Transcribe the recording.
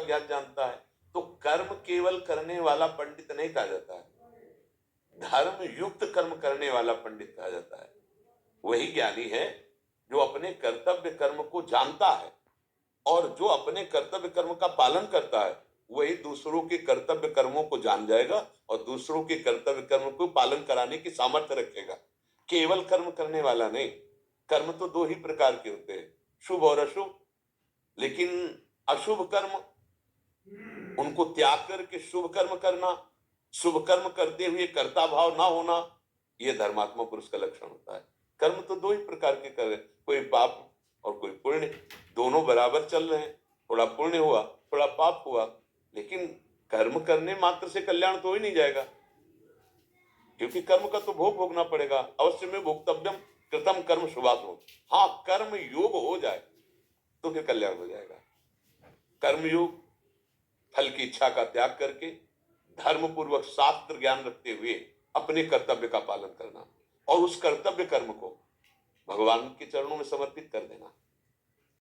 ज्ञान जानता है, तो कर्म केवल करने वाला पंडित नहीं कहा जाता है, धर्म युक्त कर्म करने वाला पंडित कहा जाता है। वही ज्ञानी है जो अपने कर्तव्य कर्म को जानता है, और जो अपने कर्तव्य कर्म का पालन करता है वही दूसरों के कर्तव्य कर्मों को जान जाएगा और दूसरों के कर्तव्य कर्म को पालन कराने की सामर्थ्य रखेगा। केवल कर्म करने वाला नहीं। कर्म तो दो ही प्रकार के होते हैं, शुभ और अशुभ। लेकिन अशुभ कर्म उनको त्याग करके शुभ कर्म करना, शुभ कर्म करते हुए कर्ता भाव ना होना, यह धर्मात्मा पुरुष का लक्षण होता है। कर्म तो दो ही प्रकार के कर रहे, कोई पाप और कोई पुण्य, दोनों बराबर चल रहे हैं। थोड़ा पुण्य हुआ, थोड़ा पाप हुआ, लेकिन कर्म करने मात्र से कल्याण तो ही नहीं जाएगा, क्योंकि कर्म का तो भोग भोगना पड़ेगा। अवश्य में भोक्तव्यम कृतम कर्म शुभात्म। हाँ, कर्म योग हो जाए तो फिर कल्याण हो जाएगा। कर्मयोग फल की इच्छा का त्याग करके धर्म पूर्वक शास्त्र ज्ञान रखते हुए अपने कर्तव्य का पालन करना और उस कर्तव्य कर्म को भगवान के चरणों में समर्पित कर देना।